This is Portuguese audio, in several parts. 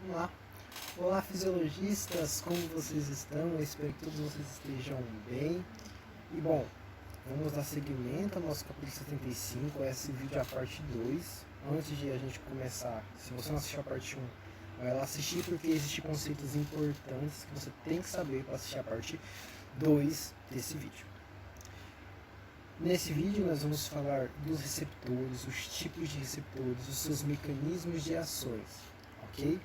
Vamos lá. Olá, fisiologistas, como vocês estão? Eu espero que todos vocês estejam bem. E bom, vamos dar seguimento ao nosso capítulo 75, esse vídeo é a parte 2. Antes de a gente começar, se você não assistiu a parte 1, vai lá assistir, porque existem conceitos importantes que você tem que saber para assistir a parte 2 desse vídeo. Nesse vídeo nós vamos falar dos receptores, os tipos de receptores, os seus mecanismos de ações, ok?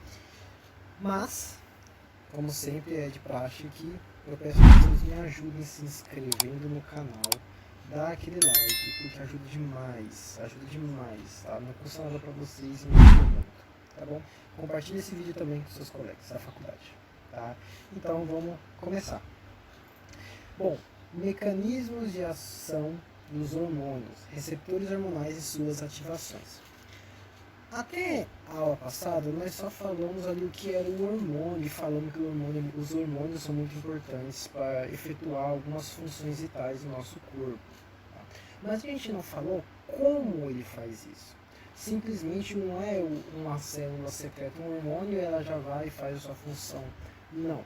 Mas, como sempre é de praxe aqui, eu peço que vocês me ajudem se inscrevendo no canal, dá aquele like, porque ajuda demais, tá? Não custa nada pra vocês e me ajuda muito, tá bom? Compartilhe esse vídeo também com seus colegas da faculdade, tá? Então vamos começar. Bom, mecanismos de ação dos hormônios, receptores hormonais e suas ativações. Até a aula passada, nós só falamos ali o que era o hormônio e falamos que os hormônios são muito importantes para efetuar algumas funções vitais do nosso corpo. Tá? Mas a gente não falou como ele faz isso. Simplesmente não é uma célula secreta um hormônio e ela já vai e faz a sua função. Não.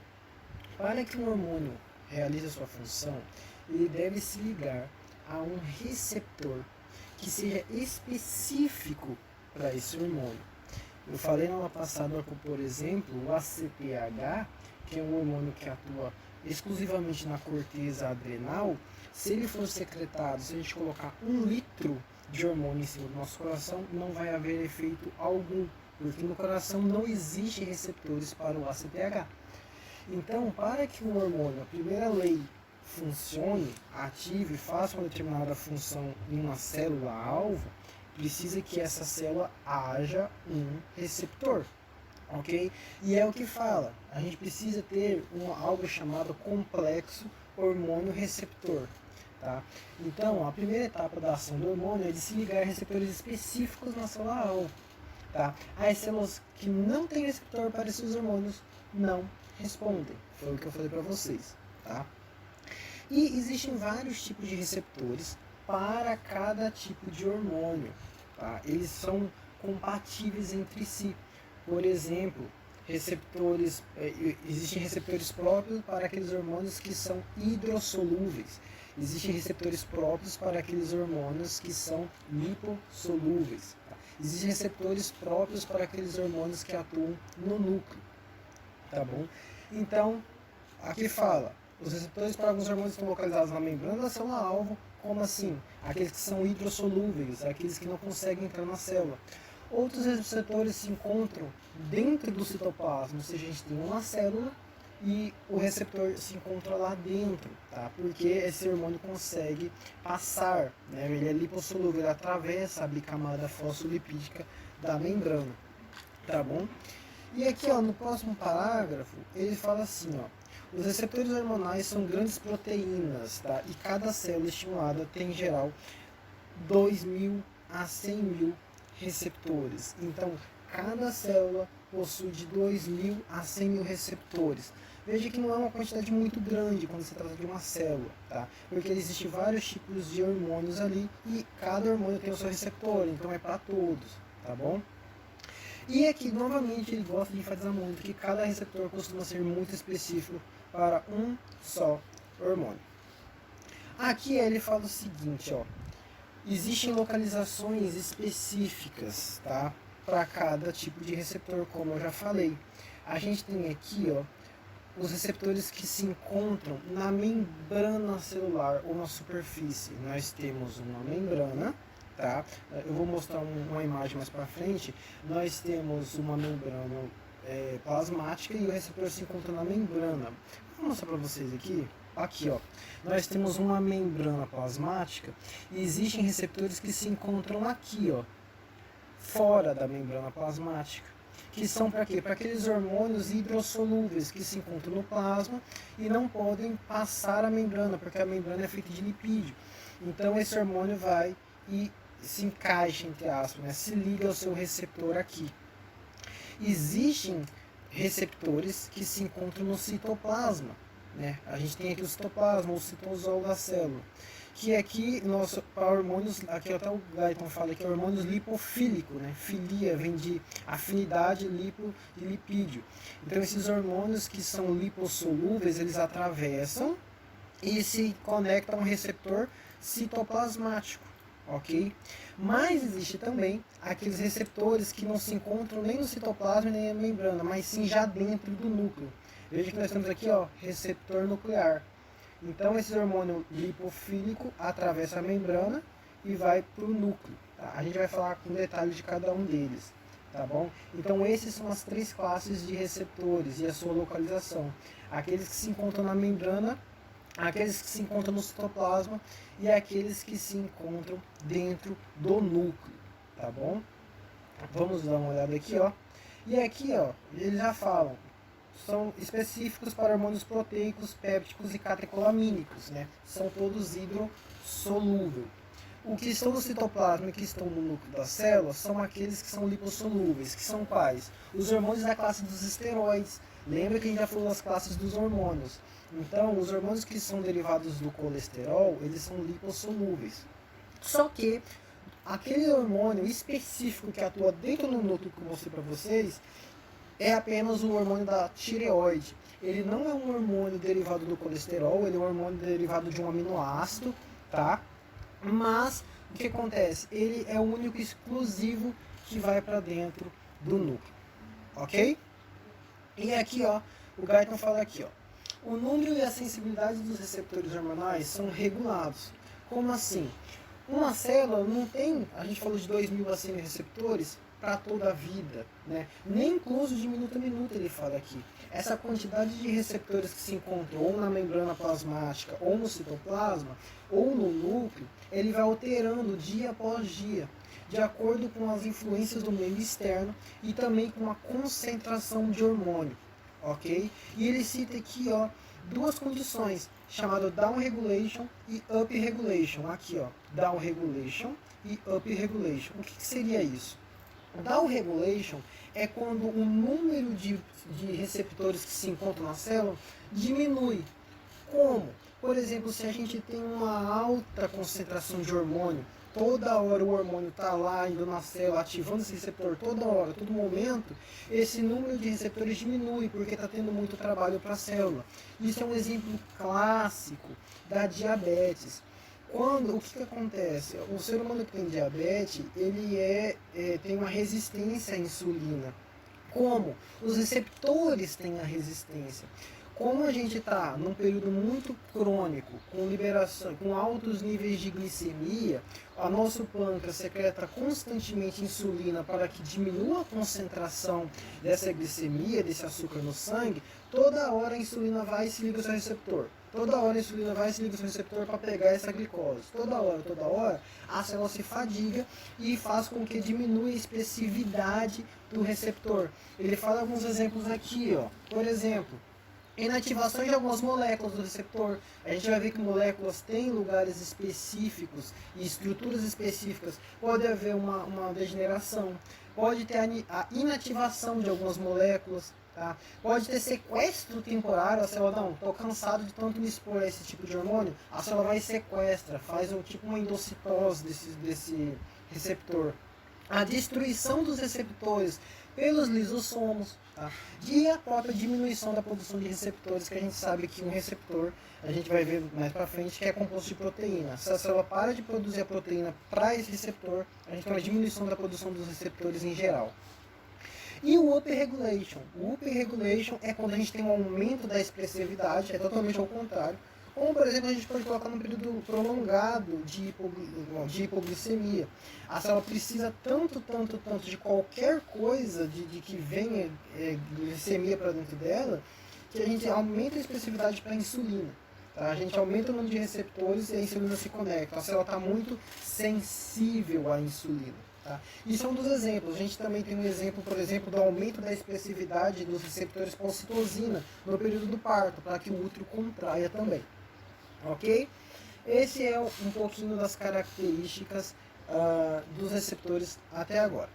Para que um hormônio realize a sua função, ele deve se ligar a um receptor que seja específico para esse hormônio. Eu falei na aula passada, por exemplo, o ACTH, que é um hormônio que atua exclusivamente na corteza adrenal. Se ele for secretado, se a gente colocar 1 litro de hormônio em cima do nosso coração, não vai haver efeito algum, porque no coração não existe receptores para o ACTH. Então, para que um hormônio, a primeira lei, funcione, ative, faça uma determinada função em uma célula-alvo, precisa que essa célula haja um receptor, ok? E é o que fala, a gente precisa ter algo chamado complexo hormônio-receptor, tá? Então, a primeira etapa da ação do hormônio é de se ligar a receptores específicos na célula-alvo, tá? As células que não têm receptor para esses hormônios não respondem, foi o que eu falei para vocês, tá? E existem vários tipos de receptores para cada tipo de hormônio, tá? Eles são compatíveis entre si. Por exemplo, existem receptores próprios para aqueles hormônios que são hidrossolúveis. Existem receptores próprios para aqueles hormônios que são lipossolúveis. Tá? Existem receptores próprios para aqueles hormônios que atuam no núcleo, tá bom? Então, aqui fala, os receptores para alguns hormônios estão localizados na membrana da célula-alvo. Como assim? Aqueles que são hidrossolúveis, aqueles que não conseguem entrar na célula. Outros receptores se encontram dentro do citoplasma, ou seja, a gente tem uma célula e o receptor se encontra lá dentro, tá? Porque esse hormônio consegue passar, né? Ele é lipossolúvel, ele atravessa a bicamada fosfolipídica da membrana, tá bom? E aqui, ó, no próximo parágrafo, ele fala assim, ó, os receptores hormonais são grandes proteínas, tá? E cada célula estimulada tem, em geral, 2.000 a 100.000 receptores. Então, cada célula possui de 2.000 a 100.000 receptores. Veja que não é uma quantidade muito grande quando se trata de uma célula, tá? Porque existem vários tipos de hormônios ali e cada hormônio tem o seu receptor, então é para todos, tá bom? E aqui, novamente, ele gosta de enfatizar muito que cada receptor costuma ser muito específico para um só hormônio. Aqui ele fala o seguinte, ó, existem localizações específicas, tá, para cada tipo de receptor, como eu já falei. A gente tem aqui, ó, os receptores que se encontram na membrana celular ou na superfície. Nós temos uma membrana, tá? Eu vou mostrar uma imagem mais para frente. Nós temos uma membrana plasmática e o receptor se encontra na membrana. Vou mostrar para vocês aqui. Aqui, ó, nós temos uma membrana plasmática e existem receptores que se encontram aqui, ó, fora da membrana plasmática, que são para quê? Para aqueles hormônios hidrossolúveis que se encontram no plasma e não podem passar a membrana, porque a membrana é feita de lipídio. Então esse hormônio vai e se encaixa, entre aspas, né? Se liga ao seu receptor aqui. Existem receptores que se encontram no citoplasma, né? A gente tem aqui o citoplasma, o citosol da célula. que aqui, nosso, para hormônios, aqui até o Guyton fala que é hormônios lipofílico, né? Filia vem de afinidade lipo e lipídio. Então esses hormônios que são lipossolúveis, eles atravessam e se conectam a um receptor citoplasmático, ok? Mas existe também aqueles receptores que não se encontram nem no citoplasma nem na membrana, mas sim já dentro do núcleo. Veja que nós temos aqui, ó, receptor nuclear. Então, esse hormônio lipofílico atravessa a membrana e vai para o núcleo. Tá? A gente vai falar com detalhes de cada um deles, tá bom? Então, esses são as 3 classes de receptores e a sua localização. Aqueles que se encontram na membrana, aqueles que se encontram no citoplasma e aqueles que se encontram dentro do núcleo, tá bom? Vamos dar uma olhada aqui, ó. E aqui, ó, eles já falam, são específicos para hormônios proteicos, pépticos e catecolamínicos, né? São todos hidrossolúveis. O que estão no citoplasma e que estão no núcleo da célula são aqueles que são lipossolúveis, que são quais? Os hormônios da classe dos esteroides. Lembra que a gente já falou das classes dos hormônios. Então, os hormônios que são derivados do colesterol, eles são lipossolúveis. Só que aquele hormônio específico que atua dentro do núcleo que eu mostrei para vocês, é apenas o hormônio da tireoide. Ele não é um hormônio derivado do colesterol, ele é um hormônio derivado de um aminoácido, tá? Mas o que acontece? Ele é o único exclusivo que vai para dentro do núcleo, ok? E aqui, ó, o Guyton fala aqui, ó, o número e a sensibilidade dos receptores hormonais são regulados. Como assim? Uma célula não tem, a gente falou de 2.000 a 100 receptores para toda a vida, né? Nem incluso de minuto a minuto ele fala aqui. Essa quantidade de receptores que se encontram ou na membrana plasmática, ou no citoplasma, ou no núcleo, ele vai alterando dia após dia, de acordo com as influências do meio externo e também com a concentração de hormônio, ok? E ele cita aqui, ó, 2 condições, chamado down regulation e up regulation. Aqui, ó, down regulation e up regulation. O que seria isso? Down regulation é quando o número de receptores que se encontram na célula diminui. Como? Por exemplo, se a gente tem uma alta concentração de hormônio, toda hora o hormônio está lá indo na célula, ativando esse receptor toda hora, todo momento, esse número de receptores diminui, porque está tendo muito trabalho para a célula. Isso é um exemplo clássico da diabetes. O que acontece? O ser humano que tem diabetes, ele tem uma resistência à insulina. Como? Os receptores têm a resistência. Como a gente está num período muito crônico, com liberação, com altos níveis de glicemia, o nosso pâncreas secreta constantemente insulina para que diminua a concentração dessa glicemia, desse açúcar no sangue. Toda hora a insulina vai e se liga ao seu receptor. Toda hora a insulina vai e se liga ao seu receptor para pegar essa glicose. Toda hora, a célula se fadiga e faz com que diminua a expressividade do receptor. Ele fala alguns exemplos aqui, ó. Por exemplo, inativação de algumas moléculas do receptor. A gente vai ver que moléculas têm lugares específicos e estruturas específicas. Pode haver uma degeneração, pode ter a inativação de algumas moléculas, tá? Pode ter sequestro temporário. A célula, não, estou cansado de tanto me expor a esse tipo de hormônio. A célula vai e sequestra, faz tipo uma endocitose desse receptor. A destruição dos receptores pelos lisossomos, tá? E a própria diminuição da produção de receptores, que a gente sabe que um receptor, a gente vai ver mais para frente, que é composto de proteína. Se a célula para de produzir a proteína para esse receptor, a gente tem uma diminuição da produção dos receptores em geral. E o upregulation. O upregulation é quando a gente tem um aumento da expressividade, é totalmente ao contrário. Como, por exemplo, a gente pode colocar num período prolongado de hipoglicemia. A célula precisa tanto de qualquer coisa de que venha glicemia para dentro dela, que a gente aumenta a expressividade para a insulina. Tá? A gente aumenta o número de receptores e a insulina se conecta. A célula está muito sensível à insulina. Tá? Isso é um dos exemplos. A gente também tem um exemplo, por exemplo, do aumento da expressividade dos receptores para ocitocina no período do parto, para que o útero contraia também. Ok? Esse é um pouquinho das características dos receptores até agora.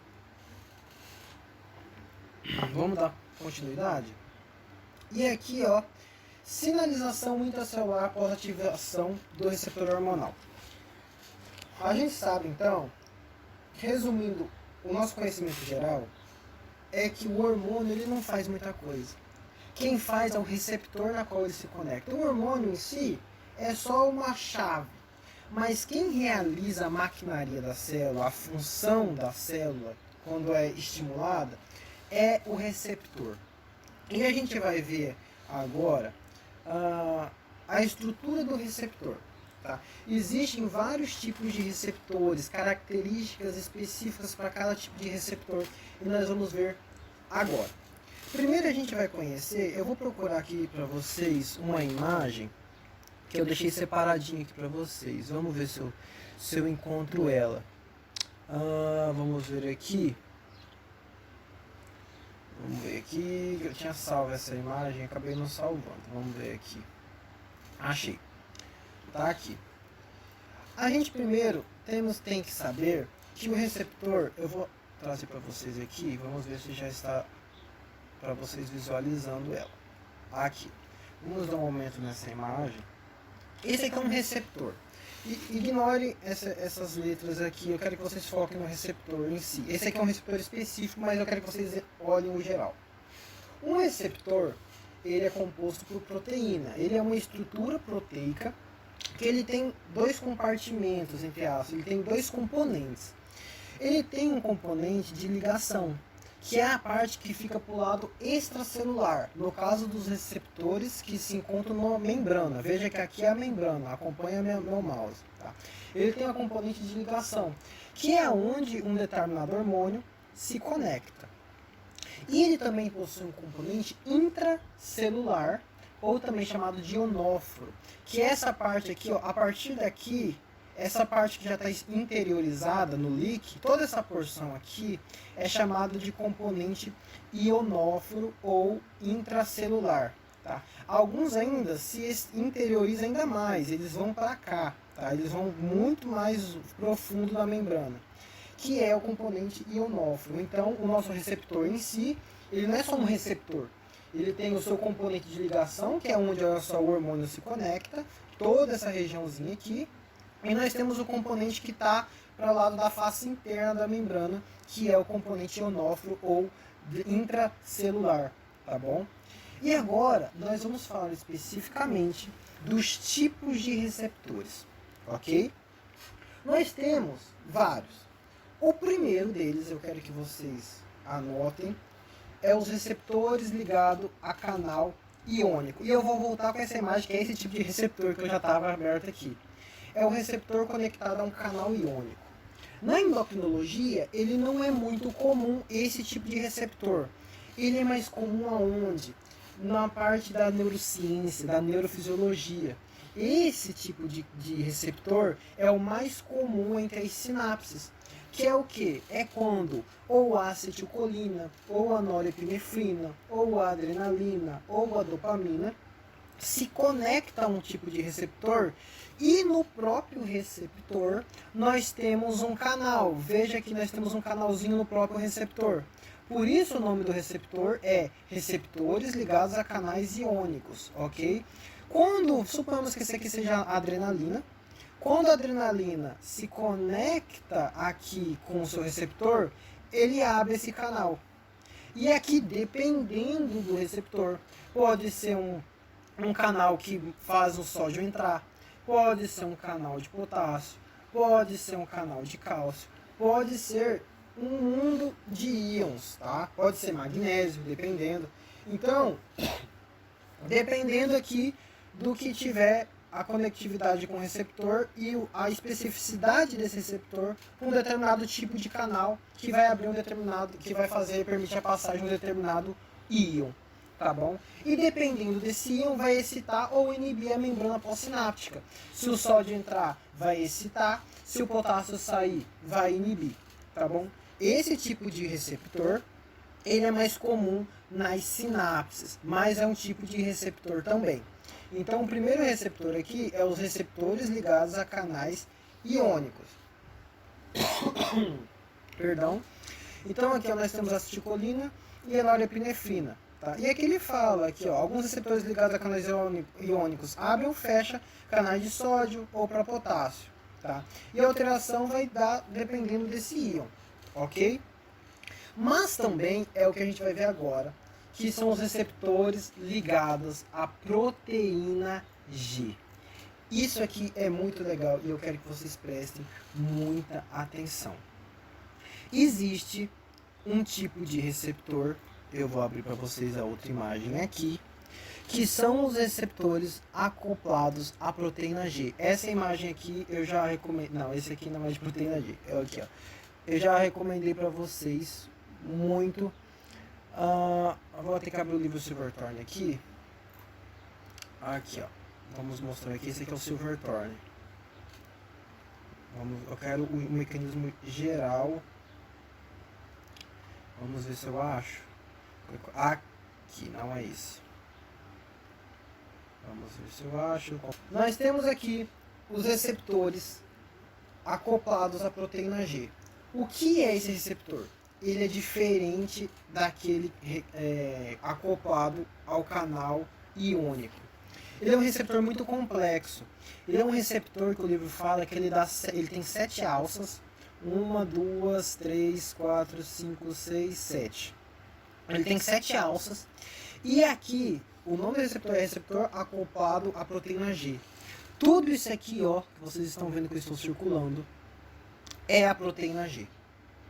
Vamos dar continuidade? E aqui, ó, sinalização intracelular após ativação do receptor hormonal. A gente sabe, então, resumindo, o nosso conhecimento geral é que o hormônio ele não faz muita coisa. Quem faz é o receptor na qual ele se conecta. O hormônio em si é só uma chave. Mas quem realiza a maquinaria da célula, a função da célula, quando é estimulada, é o receptor. E a gente vai ver agora a estrutura do receptor. Tá? Existem vários tipos de receptores, características específicas para cada tipo de receptor, e nós vamos ver agora. Primeiro a gente vai conhecer, eu vou procurar aqui para vocês uma imagem que eu deixei separadinho aqui para vocês. Vamos ver se eu encontro ela. Vamos ver aqui. Vamos ver aqui, eu tinha salvo essa imagem, acabei não salvando. Vamos ver aqui. Achei. Tá aqui. A gente primeiro tem que saber que o receptor, eu vou trazer para vocês aqui, vamos ver se já está para vocês visualizando ela. Aqui. Vamos dar um momento nessa imagem. Esse aqui é um receptor. Ignore essas letras aqui, eu quero que vocês foquem no receptor em si. Esse aqui é um receptor específico, mas eu quero que vocês olhem o geral. Um receptor, ele é composto por proteína. Ele é uma estrutura proteica que ele tem dois compartimentos, entre aspas, ele tem dois componentes. Ele tem um componente de ligação, que é a parte que fica para o lado extracelular, no caso dos receptores que se encontram na membrana. Veja que aqui é a membrana, acompanha meu mouse. Tá? Ele tem uma componente de ligação, que é onde um determinado hormônio se conecta. E ele também possui um componente intracelular, ou também chamado de ionóforo, que é essa parte aqui, ó, a partir daqui, essa parte que já está interiorizada no líquido, toda essa porção aqui é chamada de componente ionóforo ou intracelular. Tá? Alguns ainda se interiorizam ainda mais, eles vão para cá, tá? Eles vão muito mais profundo na membrana, que é o componente ionóforo. Então, o nosso receptor em si, ele não é só um receptor, ele tem o seu componente de ligação, que é onde só o hormônio se conecta, toda essa regiãozinha aqui, e nós temos o componente que está para o lado da face interna da membrana, que é o componente ionóforo ou intracelular, tá bom? E agora nós vamos falar especificamente dos tipos de receptores, ok? Nós temos vários. O primeiro deles, eu quero que vocês anotem, é os receptores ligados a canal iônico. E eu vou voltar com essa imagem, que é esse tipo de receptor que eu já estava aberto aqui. É o receptor conectado a um canal iônico. Na endocrinologia, ele não é muito comum esse tipo de receptor. Ele é mais comum aonde? Na parte da neurociência, da neurofisiologia. Esse tipo de receptor é o mais comum entre as sinapses. Que é o que? É quando ou a acetilcolina, ou a norepinefrina, ou a adrenalina, ou a dopamina se conecta a um tipo de receptor, e no próprio receptor nós temos um canal. Veja que nós temos um canalzinho no próprio receptor. Por isso o nome do receptor é receptores ligados a canais iônicos, ok? Quando, suponhamos que esse aqui seja a adrenalina, quando a adrenalina se conecta aqui com o seu receptor, ele abre esse canal. E aqui, dependendo do receptor, pode ser um canal que faz o sódio entrar, pode ser um canal de potássio, pode ser um canal de cálcio, pode ser um mundo de íons, tá? Pode ser magnésio, dependendo. Então, dependendo aqui do que tiver a conectividade com o receptor e a especificidade desse receptor, um determinado tipo de canal que vai abrir que vai permitir a passagem de um determinado íon, tá bom? E dependendo desse íon, vai excitar ou inibir a membrana pós-sináptica. Se o sódio entrar, vai excitar, se o potássio sair, vai inibir, tá bom? Esse tipo de receptor, ele é mais comum nas sinapses, mas é um tipo de receptor também. Então, o primeiro receptor aqui é os receptores ligados a canais iônicos. Perdão. Então, aqui nós temos a acetilcolina e a norepinefrina. Tá? E aqui ele fala aqui, ó, alguns receptores ligados a canais iônicos abrem ou fecham canais de sódio ou para potássio. tá? E a alteração vai dar dependendo desse íon, ok? Mas também é o que a gente vai ver agora, que são os receptores ligados à proteína G. Isso aqui é muito legal e eu quero que vocês prestem muita atenção. Existe um tipo de receptor, eu vou abrir para vocês a outra imagem aqui, que são os receptores acoplados à proteína G. Essa imagem aqui eu já recomendo, não, esse aqui não é de proteína G, é aqui, ó. Eu já recomendei para vocês muito. Vou ter que abrir o livro Silverthorne aqui. Aqui, ó. Vamos mostrar aqui. Esse aqui é o Silverthorne. Eu quero o mecanismo geral. Vamos ver se eu acho. Aqui, não é isso. Vamos ver se eu acho. Nós temos aqui os receptores acoplados à proteína G. O que é esse receptor? Ele é diferente daquele acoplado ao canal iônico. Ele é um receptor muito complexo. Ele é um receptor que o livro fala que ele tem 7 alças. 1, 2, 3, 4, 5, 6, 7. Ele tem 7 alças. E aqui, o nome do receptor é receptor acoplado à proteína G. Tudo isso aqui, ó, que vocês estão vendo que eu estou circulando, é a proteína G.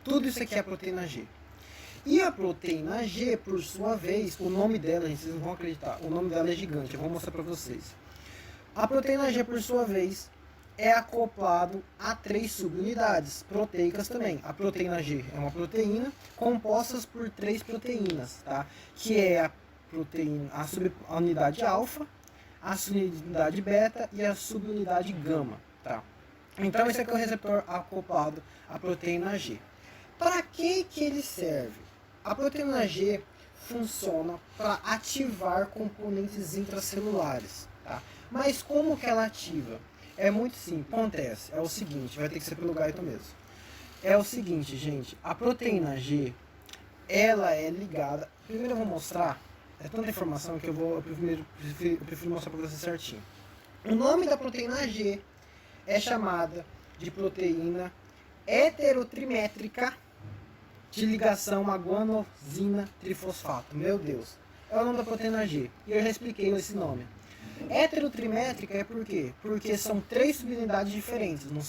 Tudo isso aqui é a proteína G. E a proteína G, por sua vez, o nome dela, gente, vocês não vão acreditar, o nome dela é gigante, eu vou mostrar para vocês. A proteína G, por sua vez, é acoplado a 3 subunidades proteicas também. A proteína G é uma proteína composta por 3 proteínas, tá? Que é a proteína, a subunidade alfa, a subunidade beta e a subunidade gama, tá? Então esse aqui é o receptor acoplado à proteína G. Para que ele serve? A proteína G funciona para ativar componentes intracelulares, tá? Mas como que ela ativa? É muito simples. Acontece, é o seguinte, vai ter que ser pelo gaito mesmo. É o seguinte, gente, a proteína G, ela é ligada... Primeiro eu vou mostrar, é tanta informação que eu prefiro mostrar para você certinho. O nome da proteína G é chamada de proteína heterotrimétrica de ligação a guanosina trifosfato. Meu Deus, é o nome da proteína G. E eu já expliquei esse nome. Heterotrimétrica é por quê? Porque são 3 subunidades diferentes, não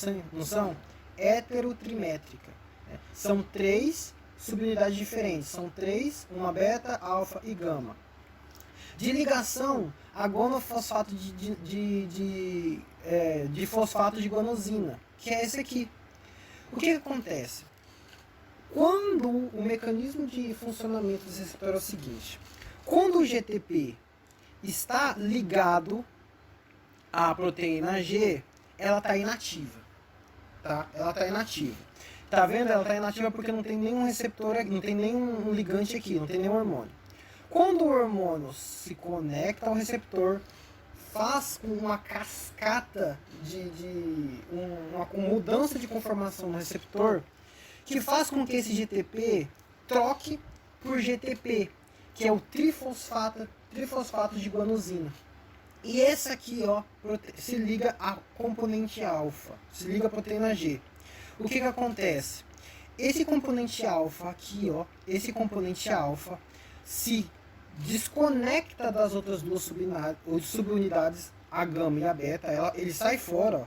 são? Heterotrimétrica. São 3 subunidades diferentes. São 3, uma beta, alfa e gama. De ligação a gonofosfato de fosfato de guanosina, que é esse aqui. O que acontece? Quando o mecanismo de funcionamento desse receptor é o seguinte: quando o GTP está ligado à proteína G, ela está inativa, tá? Ela está inativa. Tá vendo? Ela está inativa porque não tem nenhum receptor aqui, não tem nenhum ligante aqui, não tem nenhum hormônio. Quando o hormônio se conecta ao receptor, faz uma cascata uma mudança de conformação no receptor, que faz com que esse GTP troque por GTP, que é o trifosfato de guanosina. E esse aqui, ó, se liga a componente alfa, se liga a proteína G. O que acontece? Esse componente alfa aqui, ó, esse componente alfa se desconecta das outras duas subunidades, a gama e a beta, ele sai fora, ó,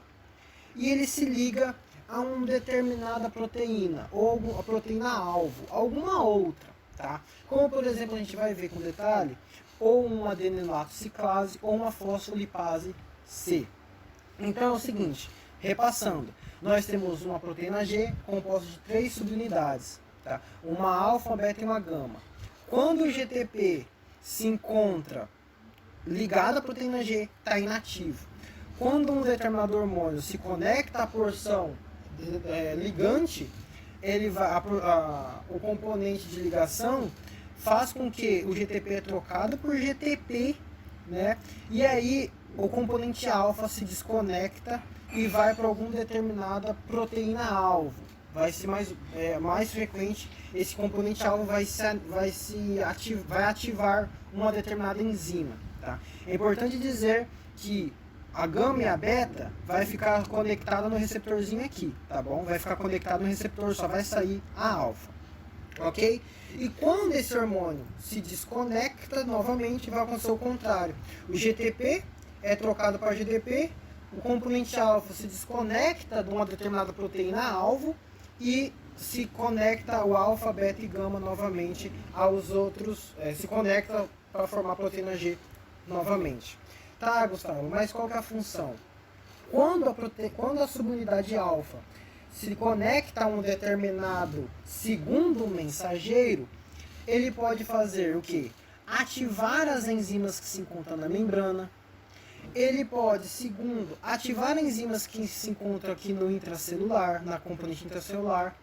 e ele se liga a uma determinada proteína, ou a proteína-alvo, alguma outra, tá? Como, por exemplo, a gente vai ver com detalhe, ou uma adenilato ciclase, ou uma fosfolipase C. Então é o seguinte, repassando, nós temos uma proteína G composta de 3 subunidades, tá? Uma alfa, beta e uma gama. Quando o GTP se encontra ligado à proteína G, está inativo. Quando um determinado hormônio se conecta à porção ligante, o componente de ligação faz com que o GTP é trocado por GTP, né? E aí o componente alfa se desconecta e vai para alguma determinada proteína-alvo. Vai ser mais frequente, esse componente alvo vai ativar uma determinada enzima. Tá? É importante dizer que a gama e a beta vai ficar conectada no receptorzinho aqui, tá bom? Vai ficar conectado no receptor, só vai sair a alfa, ok? E quando esse hormônio se desconecta novamente, vai acontecer o contrário. O GTP é trocado para GDP, o componente alfa se desconecta de uma determinada proteína-alvo e se conecta o alfa, beta e gama novamente aos outros, se conecta para formar a proteína G novamente. Tá, Gustavo, mas qual que é a função? Quando a subunidade alfa se conecta a um determinado segundo mensageiro, ele pode fazer o quê? Ativar as enzimas que se encontram na membrana. Ele pode, segundo, ativar enzimas que se encontram aqui no intracelular, na componente intracelular.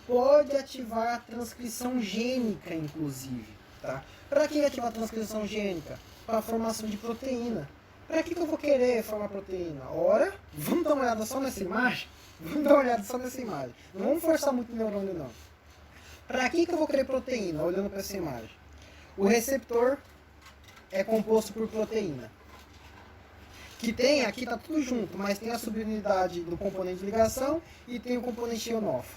Pode ativar a transcrição gênica, inclusive. Tá? Para que ativar a transcrição gênica? Para a formação de proteína. Para que eu vou querer formar proteína? Ora, vamos dar uma olhada só nessa imagem? Vamos dar uma olhada só nessa imagem. Não vamos forçar muito o neurônio, não. Para que eu vou querer proteína, olhando para essa imagem? O receptor é composto por proteína. Que tem, aqui está tudo junto, mas tem a subunidade do componente de ligação e tem o componente on-off.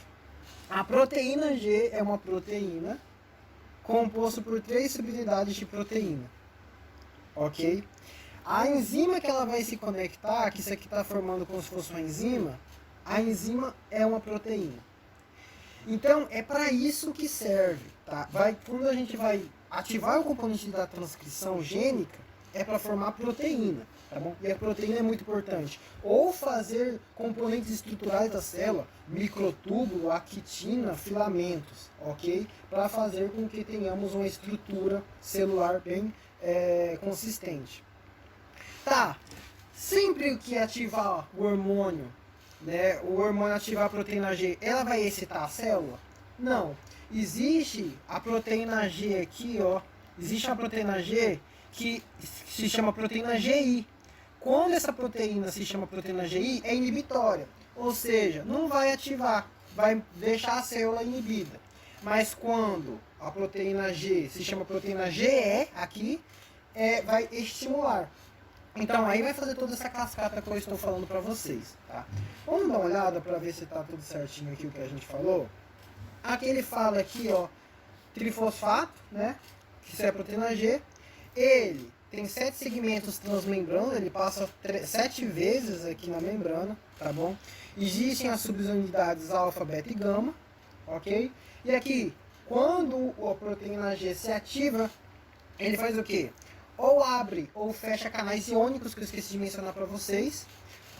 A proteína G é uma proteína composta por 3 subunidades de proteína. Ok? A enzima que ela vai se conectar, que isso aqui está formando como se fosse uma enzima, a enzima é uma proteína. Então, é para isso que serve. Tá? Quando a gente vai ativar o componente da transcrição gênica, é para formar proteína. Tá bom? E a proteína é muito importante. Ou fazer componentes estruturais da célula, microtúbulo, actina, filamentos, ok? Para fazer com que tenhamos uma estrutura celular bem consistente. Tá, sempre que ativar o hormônio, né, o hormônio ativar a proteína G, ela vai excitar a célula? Não. Existe a proteína G aqui, ó. Existe a proteína G que se chama proteína GI. Quando essa proteína se chama proteína GI, é inibitória. Ou seja, não vai ativar, vai deixar a célula inibida. Mas quando a proteína G se chama proteína GE, aqui, vai estimular. Então aí vai fazer toda essa cascata que eu estou falando para vocês. Tá? Vamos dar uma olhada para ver se está tudo certinho aqui o que a gente falou. Aqui ele fala aqui, ó, trifosfato, né? Que isso é a proteína G. Ele tem 7 segmentos transmembrana, ele passa 7 vezes aqui na membrana, tá bom? Existem as subunidades alfa, beta e gama, ok? E aqui, quando a proteína G se ativa, ele faz o quê? Ou abre ou fecha canais iônicos, que eu esqueci de mencionar para vocês,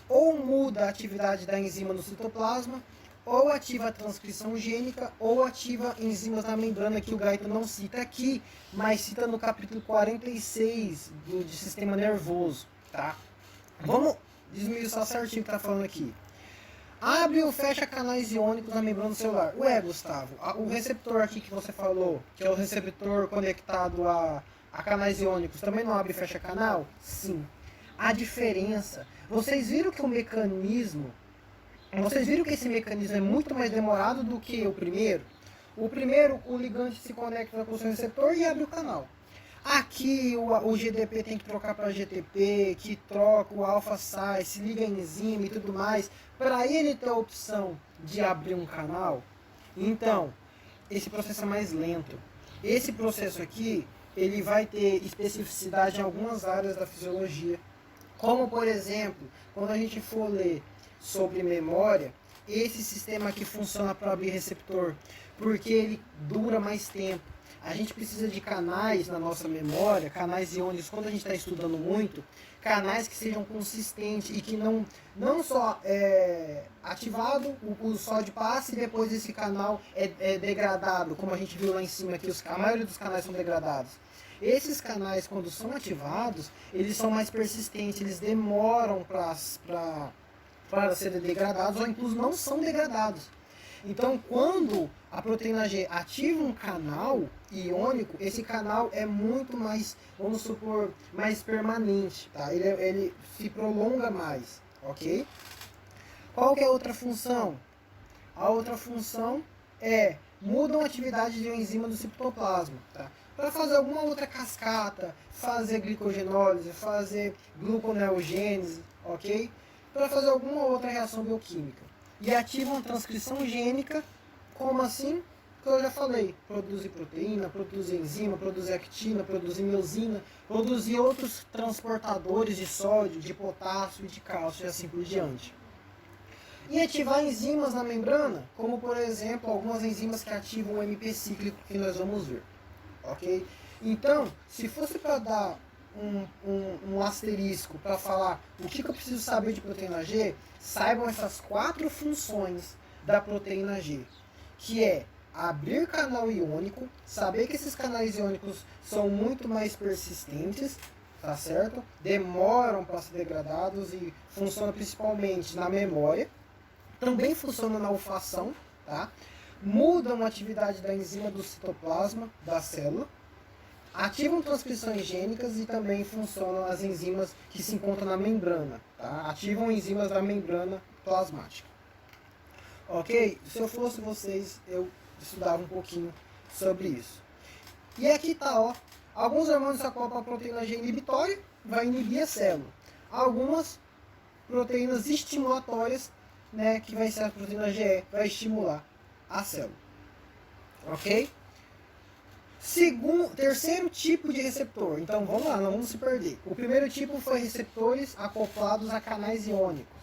ou muda a atividade da enzima no citoplasma, ou ativa a transcrição gênica, ou ativa enzimas na membrana, que o Gaeta não cita aqui, mas cita no capítulo 46 do sistema nervoso, tá? Vamos desmiuçar certinho o que tá falando aqui. Abre ou fecha canais iônicos na membrana celular. Ué, Gustavo, o receptor aqui que você falou, que é o receptor conectado a canais iônicos, também não abre e fecha canal? Sim. A diferença, vocês viram que o mecanismo, vocês viram que esse mecanismo é muito mais demorado do que o primeiro? O primeiro, o ligante se conecta com o seu receptor e abre o canal. Aqui o GDP tem que trocar para GTP, que troca, o alfa sai, se liga a enzima e tudo mais, para ele ter a opção de abrir um canal. Então, esse processo é mais lento. Esse processo aqui, ele vai ter especificidade em algumas áreas da fisiologia. Como, por exemplo, quando a gente for ler sobre memória, esse sistema aqui funciona para abrir receptor, porque ele dura mais tempo. A gente precisa de canais na nossa memória, canais iônicos, quando a gente está estudando muito, canais que sejam consistentes e que não só ativado, o sódio passa e depois esse canal é degradado, como a gente viu lá em cima aqui, a maioria dos canais são degradados. Esses canais, quando são ativados, eles são mais persistentes, eles demoram para serem degradados, ou incluso não são degradados. Então, quando a proteína G ativa um canal iônico, esse canal é muito mais, vamos supor, mais permanente, tá? Ele se prolonga mais, ok? Qual que é a outra função? A outra função mudam a atividade de um enzima do citoplasma, tá? para fazer alguma outra cascata, fazer glicogenólise, fazer gluconeogênese, ok? Para fazer alguma outra reação bioquímica. E ativam a transcrição gênica, como assim? Que eu já falei, produzir proteína, produzir enzima, produzir actina, produzir miosina, produzir outros transportadores de sódio, de potássio e de cálcio e assim por diante. E ativar enzimas na membrana, como por exemplo algumas enzimas que ativam o MP cíclico que nós vamos ver, ok? Então, se fosse para dar um asterisco para falar o que eu preciso saber de proteína G, saibam essas 4 funções da proteína G, que é abrir canal iônico, saber que esses canais iônicos são muito mais persistentes, tá certo? Demoram para ser degradados e funcionam principalmente na memória, também funcionam na olfação, tá? Mudam a atividade da enzima do citoplasma da célula, ativam transcrições gênicas e também funcionam as enzimas que se encontram na membrana, tá? Ativam enzimas da membrana plasmática. Ok? Se eu fosse vocês, eu estudava um pouquinho sobre isso. E aqui tá, ó. Alguns hormônios se acoplam à proteína G inibitória, vai inibir a célula. Algumas proteínas estimulatórias, né, que vai ser a proteína GE, vai estimular a célula. Ok? Terceiro tipo de receptor. Então vamos lá, não vamos se perder. O primeiro tipo foi receptores acoplados a canais iônicos.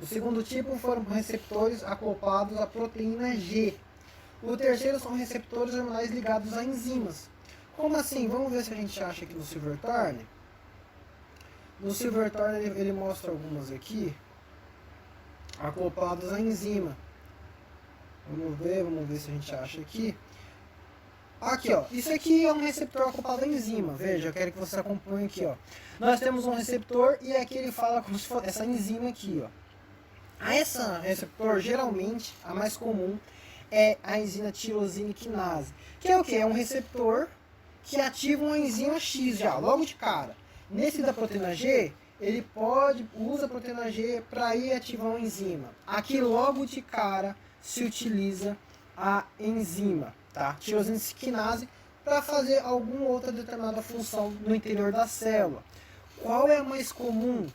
O segundo tipo foram receptores acoplados à proteína G. O terceiro são receptores hormonais ligados a enzimas. Como assim? Vamos ver se a gente acha aqui no Silver Turner. No Silver Turner ele mostra algumas aqui acoplados à enzima. Vamos ver se a gente acha aqui. Aqui, ó. Isso aqui é um receptor acoplado à enzima. Veja, eu quero que você acompanhe aqui, ó. Nós temos um receptor e aqui ele fala como se fosse essa enzima aqui, ó. Essa receptor, geralmente, a mais comum é a enzima tirosina quinase. Que é o que? É um receptor que ativa uma enzima X já, logo de cara. Nesse da proteína G, ele usa a proteína G para ir ativar uma enzima. Aqui logo de cara se utiliza a enzima, tá? Tirosina quinase, para fazer alguma outra determinada função no interior da célula. Qual é a mais comum?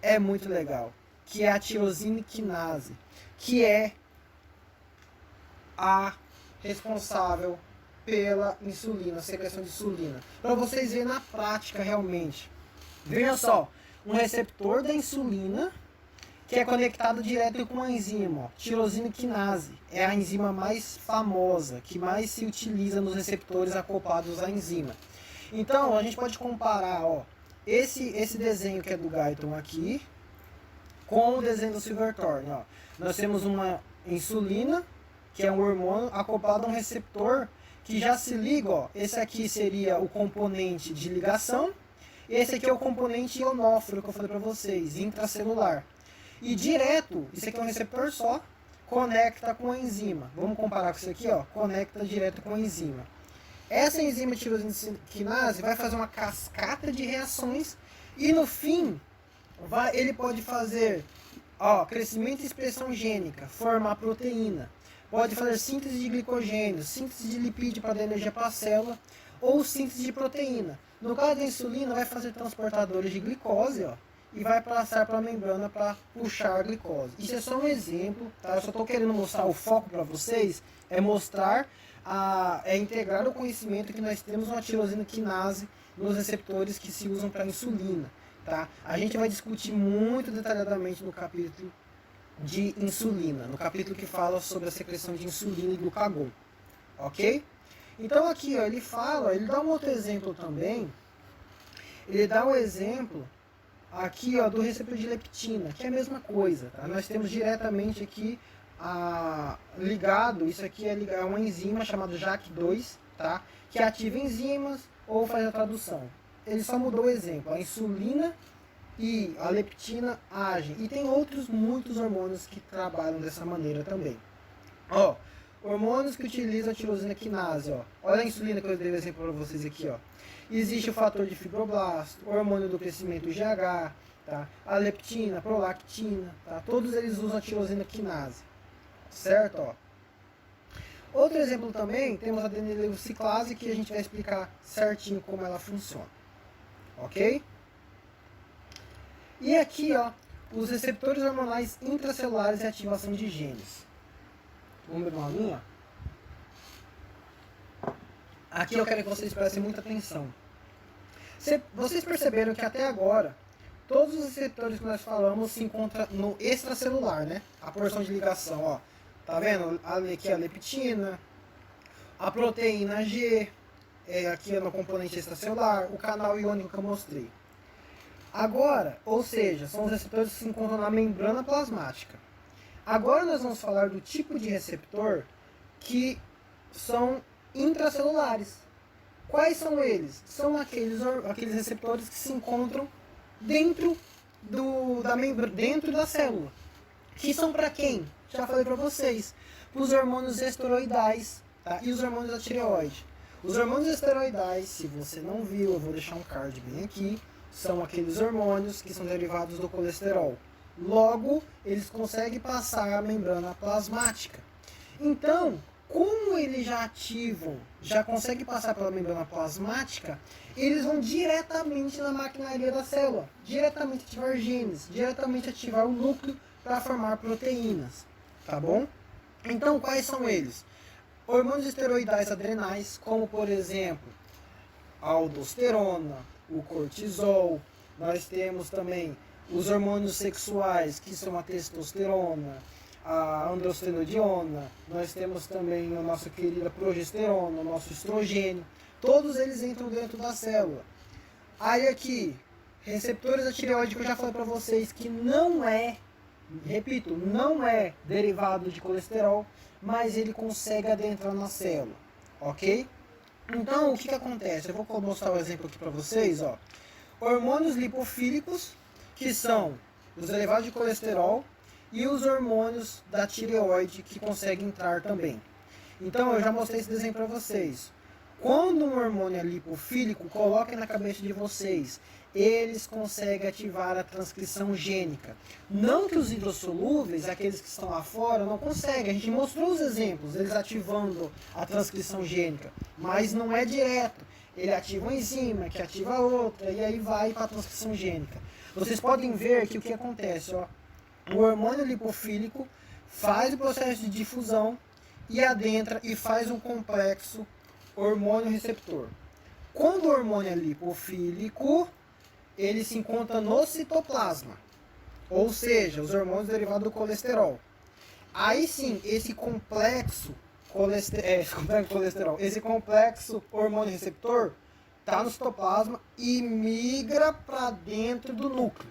É muito legal, que é a tirosina quinase, que é a responsável pela insulina, secreção de insulina. Para vocês verem na prática realmente. Veja só, um receptor da insulina que é conectado direto com a enzima, ó, tirosina quinase. É a enzima mais famosa, que mais se utiliza nos receptores acoplados à enzima. Então, a gente pode comparar, ó, esse desenho que é do Guyton aqui com o desenho do Silver Turner, ó. Nós temos uma insulina, que é um hormônio acoplado a um receptor que já se liga, ó. Esse aqui seria o componente de ligação, esse aqui é o componente ionófilo que eu falei para vocês, intracelular. E direto, isso aqui é um receptor só, conecta com a enzima. Vamos comparar com isso aqui, ó, conecta direto com a enzima. Essa enzima tirosina quinase vai fazer uma cascata de reações e no fim ele pode fazer, ó, crescimento e expressão gênica, formar proteína. Pode fazer síntese de glicogênio, síntese de lipídio para dar energia para a célula, ou síntese de proteína. No caso da insulina, vai fazer transportadores de glicose, ó, e vai passar para a membrana para puxar a glicose. Isso é só um exemplo, tá? Eu só estou querendo mostrar o foco para vocês, é mostrar, integrar o conhecimento que nós temos uma tirosina quinase nos receptores que se usam para insulina, tá? A gente vai discutir muito detalhadamente no capítulo de insulina, no capítulo que fala sobre a secreção de insulina e glucagon, ok? Então aqui, ó, ele dá um outro exemplo também, ele dá um exemplo aqui, ó, do receptor de leptina, que é a mesma coisa, tá? Nós temos diretamente aqui ligado, isso aqui é uma enzima chamada JAK2, tá? Que ativa enzimas ou faz a tradução. Ele só mudou o exemplo, a insulina e a leptina agem. E tem muitos hormônios que trabalham dessa maneira também. Ó, hormônios que utilizam a tirosina quinase, ó. Olha a insulina que eu dei exemplo para vocês aqui, ó. Existe o fator de fibroblasto, o hormônio do crescimento GH, tá? A leptina, a prolactina, tá? Todos eles usam a tirosina quinase, certo? Ó. Outro exemplo também, temos a adenileuciclase, que a gente vai explicar certinho como ela funciona. Ok? E aqui, ó, os receptores hormonais intracelulares e ativação de genes. Vamos ver uma linha? Aqui eu quero que vocês prestem muita atenção. Vocês perceberam que até agora, todos os receptores que nós falamos se encontram no extracelular, né? A porção de ligação, ó. Tá vendo? Aqui a leptina, a proteína G, aqui no componente extracelular, o canal iônico que eu mostrei. Agora, ou seja, são os receptores que se encontram na membrana plasmática. Agora nós vamos falar do tipo de receptor que são intracelulares. Quais são eles? São aqueles receptores que se encontram dentro dentro da célula. Que são para quem? Já falei para vocês. Para os hormônios esteroidais, tá? E os hormônios da tireoide. Os hormônios esteroidais, se você não viu, eu vou deixar um card bem aqui, são aqueles hormônios que são derivados do colesterol. Logo, eles conseguem passar a membrana plasmática. Então, como eles já ativam, já conseguem passar pela membrana plasmática, eles vão diretamente na maquinaria da célula, diretamente ativar genes, diretamente ativar o núcleo para formar proteínas, tá bom? Então, quais são eles? Hormônios esteroidais adrenais, como por exemplo, a aldosterona, o cortisol. Nós temos também os hormônios sexuais, que são a testosterona, a androstenediona. Nós temos também a nossa querida progesterona, o nosso estrogênio. Todos eles entram dentro da célula. Aí aqui, receptores da tireoide, que eu já falei para vocês que não é, repito, não é derivado de colesterol, mas ele consegue adentrar na célula, ok? Então, o que acontece? Eu vou mostrar um exemplo aqui para vocês, ó. Hormônios lipofílicos, que são os derivados de colesterol, e os hormônios da tireoide, que conseguem entrar também. Então, eu já mostrei esse desenho para vocês. Quando um hormônio é lipofílico, coloquem na cabeça de vocês, eles conseguem ativar a transcrição gênica. Não que os hidrossolúveis, aqueles que estão lá fora, não conseguem. A gente mostrou os exemplos, eles ativando a transcrição gênica, mas não é direto. Ele ativa uma enzima, que ativa outra, e aí vai para a transcrição gênica. Vocês podem ver que o que acontece, ó, o hormônio lipofílico faz o processo de difusão e adentra e faz um complexo hormônio receptor. Quando o hormônio é lipofílico, ele se encontra no citoplasma, ou seja, os hormônios derivados do colesterol. Aí sim, esse complexo hormônio receptor está no citoplasma e migra para dentro do núcleo.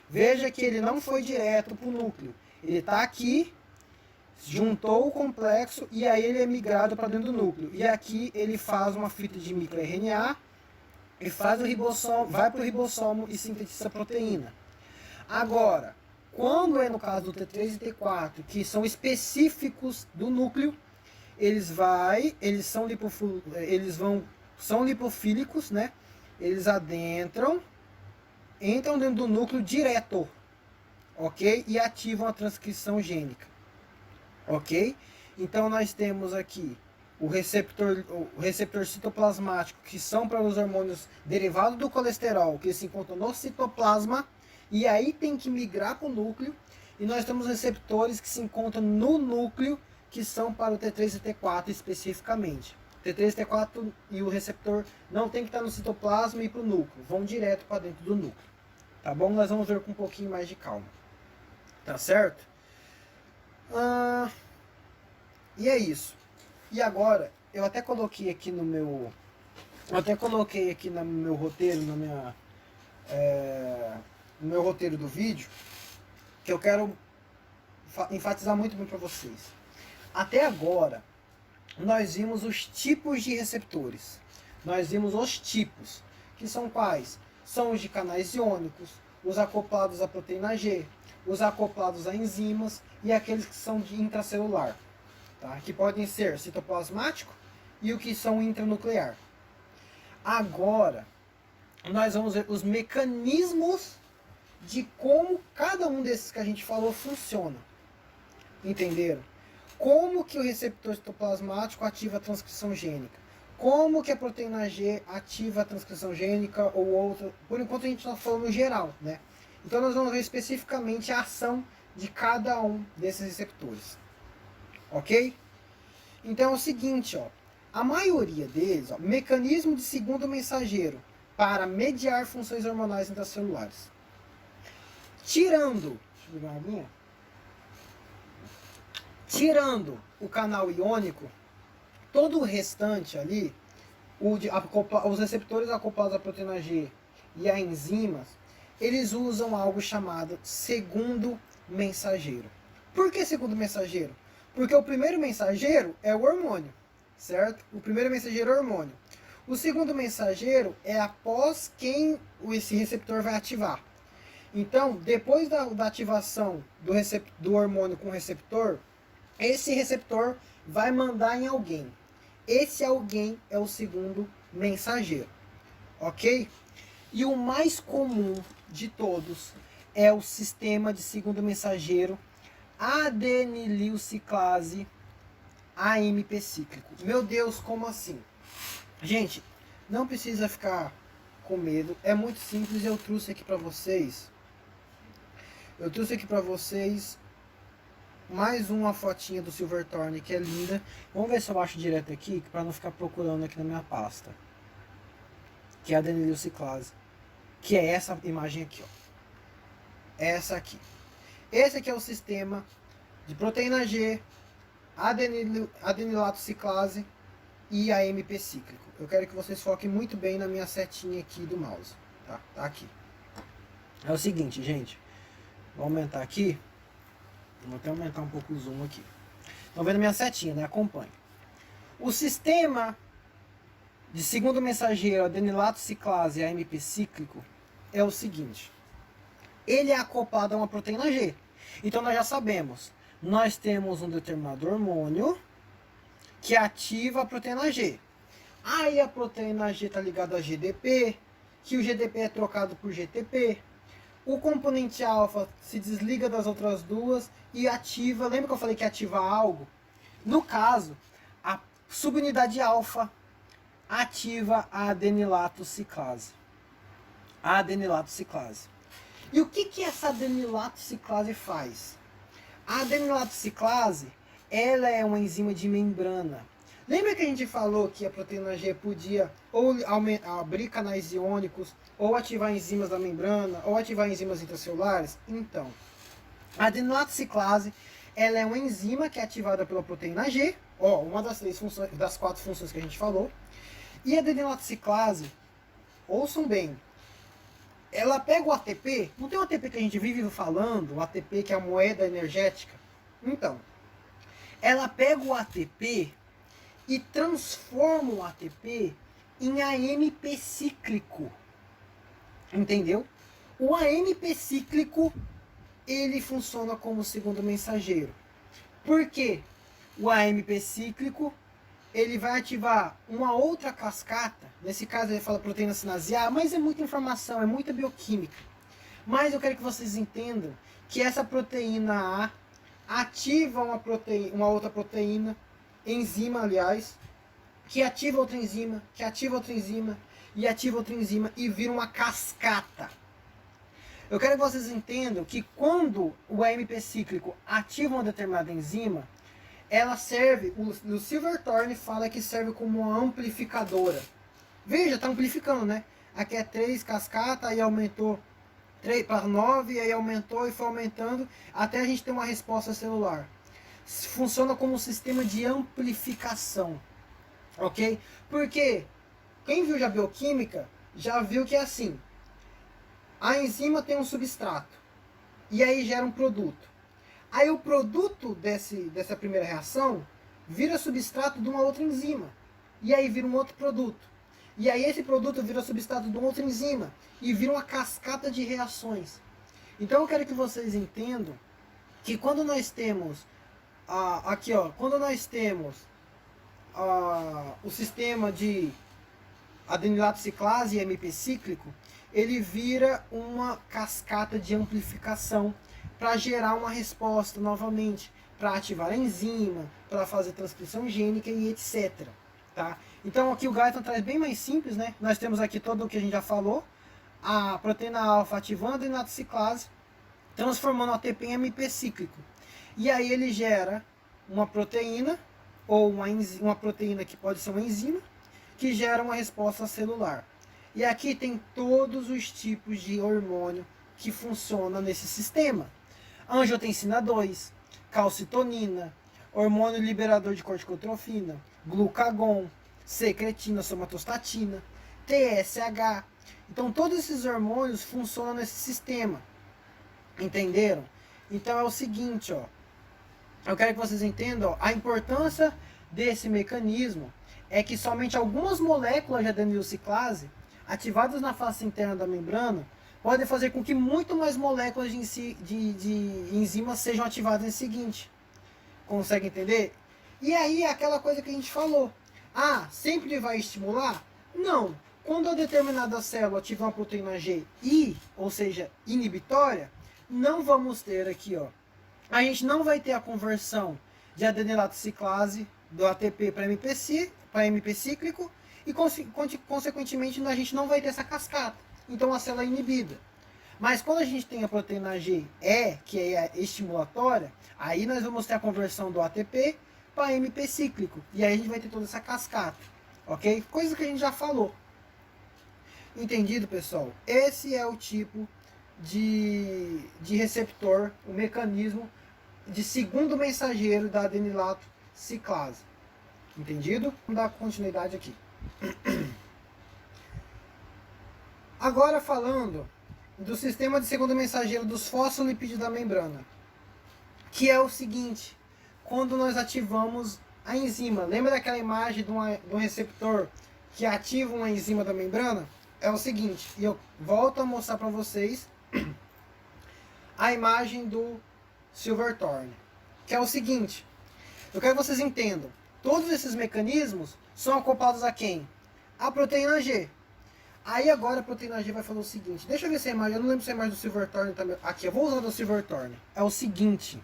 Veja que ele não foi direto para o núcleo, ele está aqui, juntou o complexo e aí ele é migrado para dentro do núcleo. E aqui ele faz uma fita de microRNA e faz o ribossomo, vai para o ribossomo e sintetiza a proteína. Agora, quando é no caso do T3 e T4, que são específicos do núcleo, são lipofílicos, né? Eles entram dentro do núcleo direto, ok? E ativam a transcrição gênica, ok? Então nós temos aqui o receptor citoplasmático, que são para os hormônios derivados do colesterol, que se encontram no citoplasma, e aí tem que migrar para o núcleo. E nós temos receptores que se encontram no núcleo, que são para o T3 e T4 especificamente. T3 e T4 e o receptor não tem que estar no citoplasma e ir para o núcleo, vão direto para dentro do núcleo. Tá bom? Nós vamos ver com um pouquinho mais de calma. Tá certo? E é isso. E agora, eu até coloquei aqui no meu roteiro, no meu roteiro do vídeo, que eu quero enfatizar muito para vocês. Até agora, nós vimos os tipos de receptores. Nós vimos os tipos, que são quais? São os de canais iônicos, os acoplados à proteína G, os acoplados a enzimas e aqueles que são de intracelular, tá? Que podem ser citoplasmático e o que são intranuclear. Agora, nós vamos ver os mecanismos de como cada um desses que a gente falou funciona. Entenderam? como que o receptor citoplasmático ativa a transcrição gênica, como que a proteína G ativa a transcrição gênica ou outra. Por enquanto a gente está falando geral, né? Então nós vamos ver especificamente a ação de cada um desses receptores, ok? Então é o seguinte, ó, a maioria deles, ó, mecanismo de segundo mensageiro para mediar funções hormonais intracelulares. Tirando, deixa eu pegar uma aguinha. Tirando o canal iônico, todo o restante ali, os receptores acoplados à proteína G e a enzimas, eles usam algo chamado segundo mensageiro. Por que segundo mensageiro? Porque o primeiro mensageiro é o hormônio, certo? O primeiro mensageiro é o hormônio. O segundo mensageiro é após quem esse receptor vai ativar. Então, depois da ativação do hormônio com o receptor, esse receptor vai mandar em alguém. Esse alguém é o segundo mensageiro, ok? E o mais comum de todos é o sistema de segundo mensageiro adenililciclase AMP cíclico. Meu Deus, como assim? Gente, não precisa ficar com medo, é muito simples. Eu trouxe aqui para vocês. Mais uma fotinha do Silverthorne, que é linda. Vamos ver se eu acho direto aqui, para não ficar procurando aqui na minha pasta. Que é a adenililciclase. Que é essa imagem aqui, ó. Essa aqui. Esse aqui é o sistema de proteína G, adenilato ciclase e AMP cíclico. Eu quero que vocês foquem muito bem na minha setinha aqui do mouse. Tá aqui. É o seguinte, gente. Vou aumentar aqui. Vou até aumentar um pouco o zoom aqui. Estão vendo minha setinha, né? Acompanhe. O sistema de segundo mensageiro adenilato ciclase e AMP cíclico é o seguinte. Ele é acoplado a uma proteína G. Então nós já sabemos. Nós temos um determinado hormônio que ativa a proteína G. Aí a proteína G está ligada a GDP, que o GDP é trocado por GTP. O componente alfa se desliga das outras duas e ativa. Lembra que eu falei que ativa algo? No caso, a subunidade alfa ativa a adenilato ciclase. A adenilato ciclase. E o que essa adenilato ciclase faz? A adenilato ciclase, ela é uma enzima de membrana. Lembra que a gente falou que a proteína G podia ou abrir canais iônicos, ou ativar enzimas da membrana, ou ativar enzimas intracelulares? Então, a adenilato ciclase, ela é uma enzima que é ativada pela proteína G, ó, uma das 4 funções que a gente falou. E a adenilato ciclase, ouçam bem, ela pega o ATP, não tem o ATP que a gente vive falando, o ATP que é a moeda energética? Então, ela pega o ATP e transforma o ATP em AMP cíclico. Entendeu? O AMP cíclico, ele funciona como segundo mensageiro. Por quê? O AMP cíclico, ele vai ativar uma outra cascata. Nesse caso ele fala proteína sinase A, mas é muita informação, é muita bioquímica. Mas eu quero que vocês entendam que essa proteína A ativa uma outra proteína, enzima, aliás, que ativa outra enzima, que ativa outra enzima, e ativa outra enzima, e vira uma cascata. Eu quero que vocês entendam que quando o AMP cíclico ativa uma determinada enzima, ela serve, o Silverthorne fala que serve como uma amplificadora. Veja, está amplificando, né? Aqui é 3 cascata, aí aumentou 3 para 9, aí aumentou e foi aumentando, até a gente ter uma resposta celular. Funciona como um sistema de amplificação, ok? Porque quem viu já bioquímica, já viu que é assim. A enzima tem um substrato, e aí gera um produto. Aí o produto dessa primeira reação vira substrato de uma outra enzima, e aí vira um outro produto. E aí esse produto vira substrato de uma outra enzima, e vira uma cascata de reações. Então eu quero que vocês entendam que quando nós temos aqui, ó, quando nós temos o sistema de adenilato ciclase e AMP cíclico, ele vira uma cascata de amplificação para gerar uma resposta novamente, para ativar a enzima, para fazer transcrição gênica e etc. Tá? Então aqui o Guyton traz bem mais simples, né? Nós temos aqui todo o que a gente já falou, a proteína alfa ativando a adenylato ciclase, transformando o ATP em AMP cíclico. E aí ele gera uma proteína, ou uma proteína que pode ser uma enzima, que gera uma resposta celular. E aqui tem todos os tipos de hormônio que funcionam nesse sistema. Angiotensina 2, calcitonina, hormônio liberador de corticotrofina, glucagon, secretina, somatostatina, TSH. Então todos esses hormônios funcionam nesse sistema. Entenderam? Então é o seguinte, ó. Eu quero que vocês entendam, ó, a importância desse mecanismo é que somente algumas moléculas de adenilciclase ativadas na face interna da membrana podem fazer com que muito mais moléculas de enzimas sejam ativadas em seguinte. Consegue entender? E aí aquela coisa que a gente falou. Ah, sempre vai estimular? Não. Quando a determinada célula ativar uma proteína G ou seja, inibitória, não vamos ter aqui, ó. A gente não vai ter a conversão de adenylato ciclase do ATP para MP cíclico e consequentemente a gente não vai ter essa cascata. Então a célula é inibida. Mas quando a gente tem a proteína G, que é a estimulatória, aí nós vamos ter a conversão do ATP para MP cíclico. E aí a gente vai ter toda essa cascata. Ok? Coisa que a gente já falou. Entendido, pessoal? Esse é o tipo de receptor, o mecanismo de segundo mensageiro da adenylato ciclase. Entendido? Vamos dar continuidade aqui. Agora falando do sistema de segundo mensageiro dos fosfolipídios da membrana, que é o seguinte: quando nós ativamos a enzima, lembra daquela imagem de um receptor que ativa uma enzima da membrana? É o seguinte, e eu volto a mostrar para vocês a imagem do Silverthorne, que é o seguinte: eu quero que vocês entendam, todos esses mecanismos são acoplados a quem? A proteína G. Aí agora a proteína G vai falar o seguinte, deixa eu ver se a imagem, eu não lembro se a imagem do Silverthorne também, aqui, eu vou usar do Silverthorne. É o seguinte,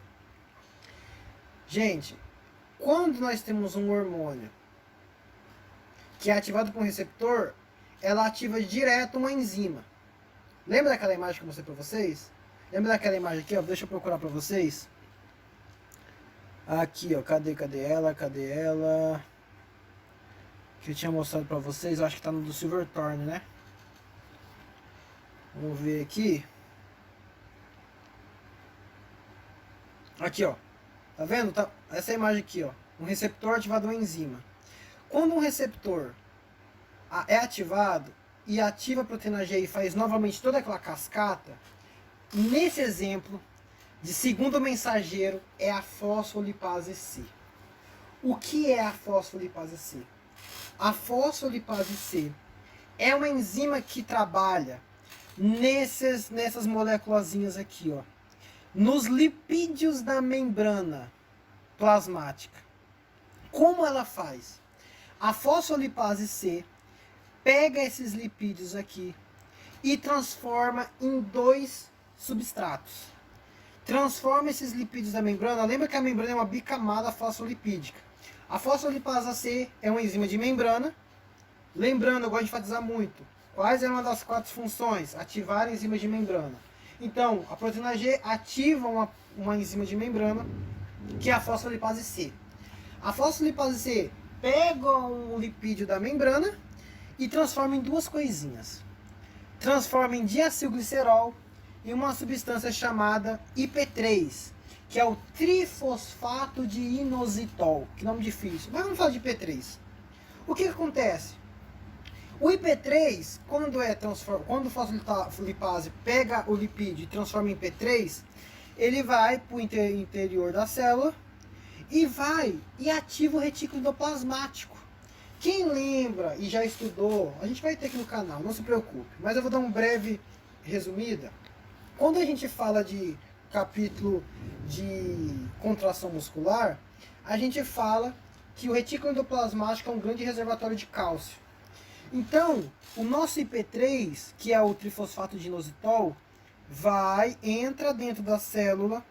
gente, quando nós temos um hormônio que é ativado por um receptor, ela ativa direto uma enzima. Lembra daquela imagem que eu mostrei para vocês? Lembra daquela imagem aqui, ó? Deixa eu procurar para vocês. Aqui, ó, cadê ela? Que eu tinha mostrado para vocês, eu acho que tá no do Silverthorne, né? Vamos ver aqui. Aqui, ó. Tá vendo? Tá, essa imagem aqui, ó. Um receptor ativado uma enzima. Quando um receptor é ativado e ativa a proteína G e faz novamente toda aquela cascata, nesse exemplo de segundo mensageiro é a fosfolipase C. O que é a fosfolipase C? A fosfolipase C é uma enzima que trabalha nessas moléculazinhas aqui, ó, nos lipídios da membrana plasmática. Como ela faz? A fosfolipase C pega esses lipídios aqui e transforma em dois substratos. Transforma esses lipídios da membrana. Lembra que a membrana é uma bicamada fosfolipídica. A fosfolipase C é uma enzima de membrana. Lembrando, eu gosto de enfatizar muito, quais é uma das 4 funções? Ativar enzimas de membrana. Então, a proteína G ativa uma enzima de membrana, que é a fosfolipase C. A fosfolipase C pega um lipídio da membrana e transforma em duas coisinhas. Transforma em diacilglicerol e uma substância chamada IP3, que é o trifosfato de inositol. Que nome difícil, mas vamos falar de IP3. O que acontece? O IP3, quando a fosfolipase pega o lipídio e transforma em IP3, ele vai para o interior da célula e ativa o retículo endoplasmático. Quem lembra e já estudou, a gente vai ter aqui no canal, não se preocupe, mas eu vou dar um breve resumida. Quando a gente fala de capítulo de contração muscular, a gente fala que o retículo endoplasmático é um grande reservatório de cálcio. Então, o nosso IP3, que é o trifosfato de inositol, entra dentro da célula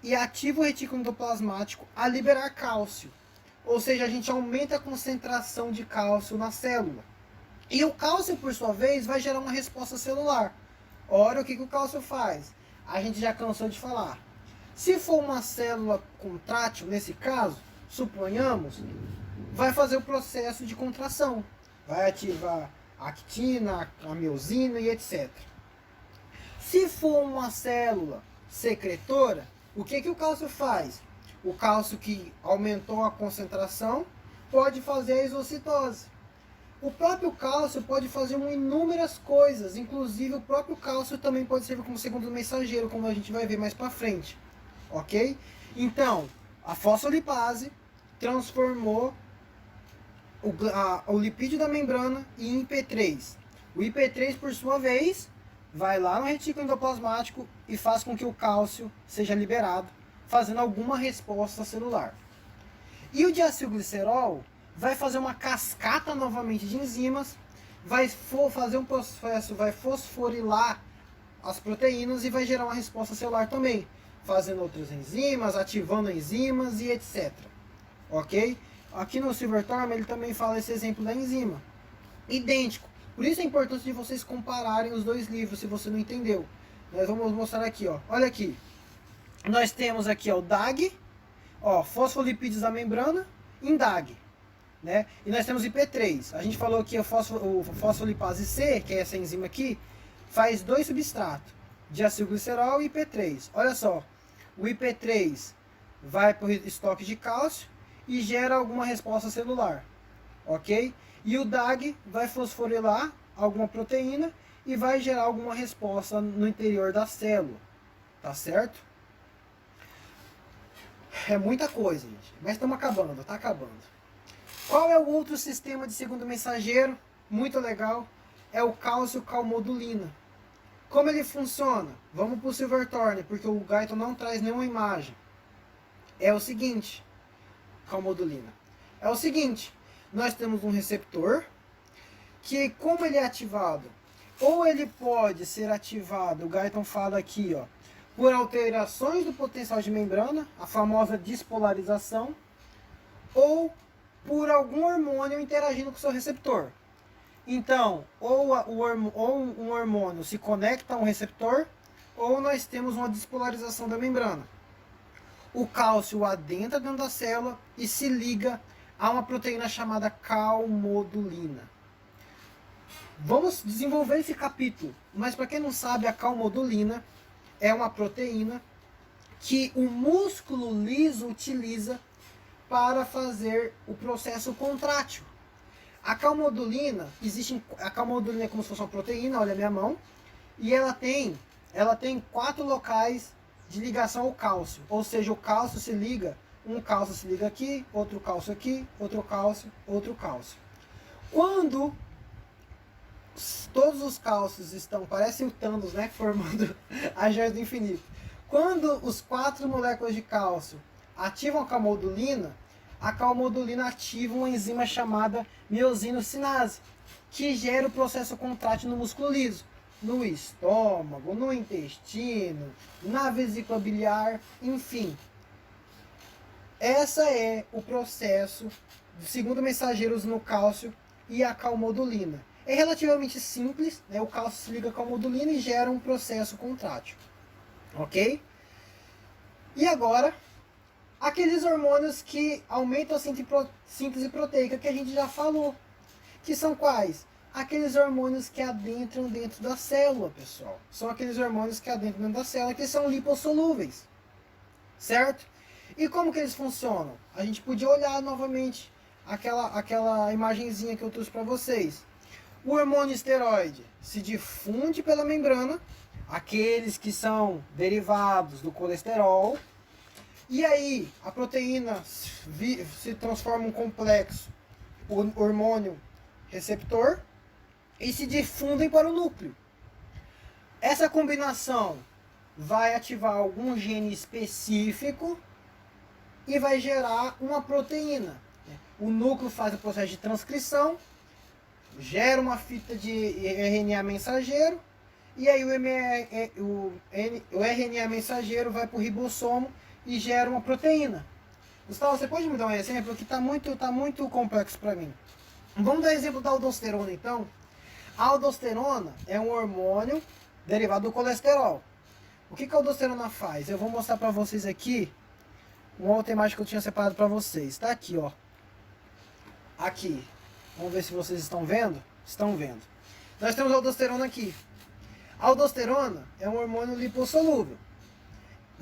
e ativa o retículo endoplasmático a liberar cálcio. Ou seja, a gente aumenta a concentração de cálcio na célula. E o cálcio, por sua vez, vai gerar uma resposta celular. Ora, o que o cálcio faz? A gente já cansou de falar. Se for uma célula contrátil, nesse caso, suponhamos, vai fazer o processo de contração. Vai ativar a actina, a miosina e etc. Se for uma célula secretora, o que o cálcio faz? O cálcio que aumentou a concentração pode fazer a exocitose. O próprio cálcio pode fazer inúmeras coisas, inclusive o próprio cálcio também pode servir como segundo mensageiro, como a gente vai ver mais para frente. Ok? Então, a fosfolipase transformou o lipídio da membrana em IP3. O IP3, por sua vez, vai lá no retículo endoplasmático e faz com que o cálcio seja liberado, fazendo alguma resposta celular. E o diacilglicerol vai fazer uma cascata novamente de enzimas, vai fazer um processo, vai fosforilar as proteínas e vai gerar uma resposta celular também, fazendo outras enzimas, ativando enzimas e etc. Ok? Aqui no Silverthorne ele também fala esse exemplo da enzima. Idêntico. Por isso é importante de vocês compararem os dois livros, se você não entendeu. Nós vamos mostrar aqui, ó. Olha aqui. Nós temos aqui, ó, o DAG, ó, fosfolipídios da membrana, em DAG. Né? E nós temos IP3. A gente falou que o fosfolipase C, que é essa enzima aqui, faz dois substratos, diacilglicerol e IP3. Olha só, o IP3 vai para o estoque de cálcio e gera alguma resposta celular, ok? E o DAG vai fosforilar alguma proteína e vai gerar alguma resposta no interior da célula, tá certo? É muita coisa, gente, mas estamos acabando, tá acabando. Qual é o outro sistema de segundo mensageiro? Muito legal. É o cálcio-calmodulina. Como ele funciona? Vamos para o Silverthorne, porque o Guyton não traz nenhuma imagem. É o seguinte, calmodulina. É o seguinte, nós temos um receptor que, como ele é ativado, ou ele pode ser ativado, o Guyton fala aqui, ó, por alterações do potencial de membrana, a famosa despolarização, ou por algum hormônio interagindo com o seu receptor. Então, ou um hormônio se conecta a um receptor, ou nós temos uma despolarização da membrana. O cálcio adentra dentro da célula e se liga a uma proteína chamada calmodulina. Vamos desenvolver esse capítulo, mas para quem não sabe, a calmodulina é uma proteína que o músculo liso utiliza para fazer o processo contrátil. A calmodulina é como se fosse uma proteína, olha a minha mão, e ela tem 4 locais de ligação ao cálcio, ou seja, o cálcio se liga, um cálcio se liga aqui, outro cálcio aqui, outro cálcio. Quando todos os cálcios estão, parece o Thanos, né, formando a joia do infinito. Quando os 4 moléculas de cálcio ativam a calmodulina ativa uma enzima chamada miosinocinase, que gera o processo contrátil no músculo liso, no estômago, no intestino, na vesícula biliar, enfim. Essa é o processo do segundo mensageiros no cálcio e a calmodulina. É relativamente simples, né? O cálcio se liga à calmodulina e gera um processo contrátil. Ok? E agora, aqueles hormônios que aumentam a síntese proteica que a gente já falou. Que são quais? Aqueles hormônios que adentram dentro da célula, pessoal. São aqueles hormônios que adentram dentro da célula que são lipossolúveis. Certo? E como que eles funcionam? A gente podia olhar novamente aquela imagenzinha que eu trouxe para vocês. O hormônio esteroide se difunde pela membrana, aqueles que são derivados do colesterol, e aí a proteína se transforma em um complexo, o hormônio receptor, e se difundem para o núcleo. Essa combinação vai ativar algum gene específico e vai gerar uma proteína. O núcleo faz o processo de transcrição, gera uma fita de RNA mensageiro, e aí o RNA mensageiro vai para o ribossomo e gera uma proteína. Gustavo, você pode me dar um exemplo que tá muito complexo para mim. Vamos dar exemplo da aldosterona então. A aldosterona é um hormônio derivado do colesterol. O que a aldosterona faz? Eu vou mostrar para vocês aqui uma outra imagem que eu tinha separado para vocês. Está aqui, ó. Aqui. Vamos ver se vocês estão vendo. Estão vendo. Nós temos a aldosterona aqui. A aldosterona é um hormônio lipossolúvel.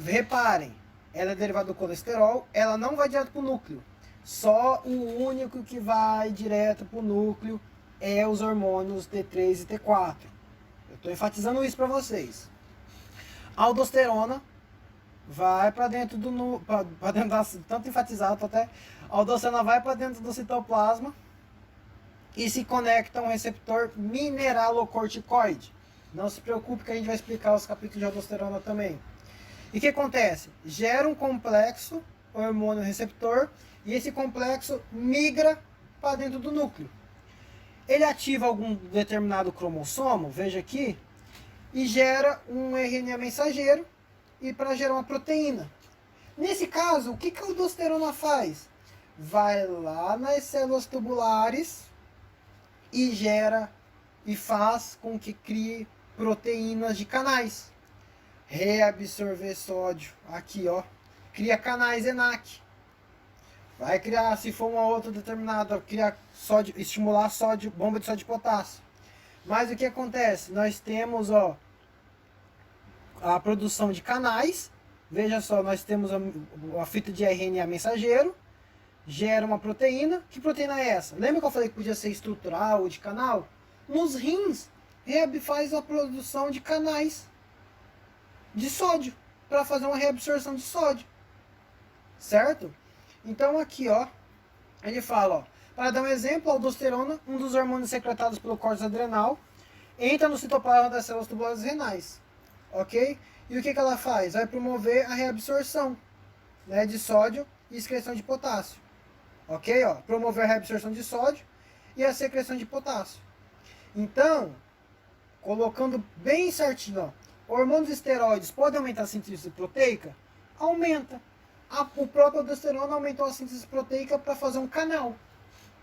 Reparem, ela é derivada do colesterol, ela não vai direto para o núcleo. Só o único que vai direto para o núcleo é os hormônios T3 e T4. Eu estou enfatizando isso para vocês. A aldosterona vai para dentro do tanto enfatizado até, a aldosterona vai para dentro do citoplasma e se conecta a um receptor mineralocorticoide. Não se preocupe que a gente vai explicar os capítulos de aldosterona também. E o que acontece? Gera um complexo hormônio receptor e esse complexo migra para dentro do núcleo. Ele ativa algum determinado cromossomo, veja aqui, e gera um RNA mensageiro e para gerar uma proteína. Nesse caso, o que a aldosterona faz? Vai lá nas células tubulares e gera e faz com que crie proteínas de canais. Reabsorver sódio, aqui ó, cria canais ENaC. Vai criar, se for uma outra determinada, criar sódio, estimular sódio, bomba de sódio e potássio. Mas o que acontece? Nós temos ó, a produção de canais. Veja só, nós temos a fita de RNA mensageiro, gera uma proteína. Que proteína é essa? Lembra que eu falei que podia ser estrutural ou de canal? Nos rins, faz a produção de canais de sódio, para fazer uma reabsorção de sódio, certo? Então aqui, ó, ele fala, ó, para dar um exemplo, a aldosterona, um dos hormônios secretados pelo córtex adrenal, entra no citoplasma das células tubulares renais, ok? E o que ela faz? Vai promover a reabsorção, né, de sódio e excreção de potássio, ok? Ó, promover a reabsorção de sódio e a secreção de potássio. Então, colocando bem certinho, ó, hormônios esteroides podem aumentar a síntese proteica? Aumenta. O próprio aldosterona aumentou a síntese proteica para fazer um canal.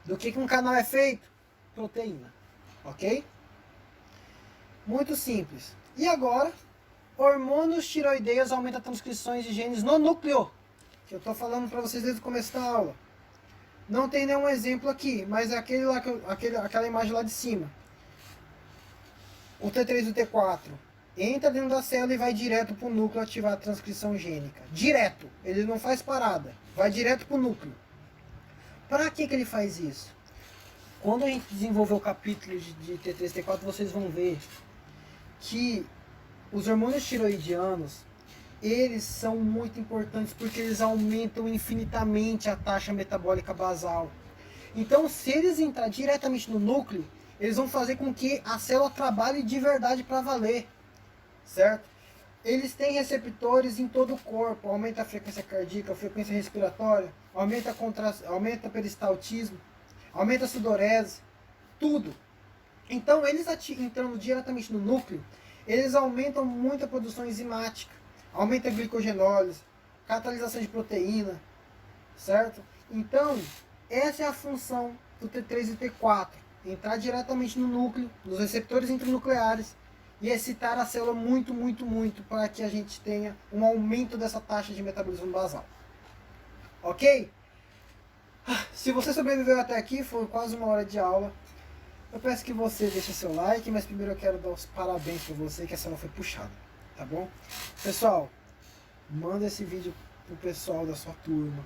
Do que um canal é feito? Proteína. Ok? Muito simples. E agora, hormônios tiroideios aumentam transcrições de genes no núcleo. Que eu estou falando para vocês desde o começo da aula. Não tem nenhum exemplo aqui, mas é aquele lá aquela imagem lá de cima. O T3 e o T4 entra dentro da célula e vai direto para o núcleo ativar a transcrição gênica. Direto. Ele não faz parada. Vai direto para o núcleo. Para que ele faz isso? Quando a gente desenvolver o capítulo de T3 e T4, vocês vão ver que os hormônios tiroidianos, eles são muito importantes porque eles aumentam infinitamente a taxa metabólica basal. Então, se eles entrar diretamente no núcleo, eles vão fazer com que a célula trabalhe de verdade para valer. Certo? Eles têm receptores em todo o corpo, aumenta a frequência cardíaca, a frequência respiratória, aumenta o peristaltismo, aumenta a sudorese, tudo. Então, eles entrando diretamente no núcleo, eles aumentam muito a produção enzimática, aumenta a glicogenólise, catalisação de proteína, certo? Então, essa é a função do T3 e T4, entrar diretamente no núcleo, nos receptores intranucleares, e excitar a célula muito para que a gente tenha um aumento dessa taxa de metabolismo basal. Ok? Se você sobreviveu até aqui, foi quase uma hora de aula. Eu peço que você deixe seu like, mas primeiro eu quero dar os parabéns para você, que essa aula foi puxada, tá bom? Pessoal, manda esse vídeo pro pessoal da sua turma.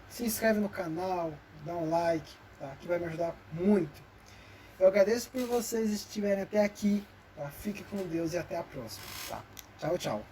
Se inscreve no canal, dá um like, tá? Que vai me ajudar muito. Eu agradeço por vocês estiverem até aqui. Tá? Fique com Deus e até a próxima. Tá? Tchau, tchau.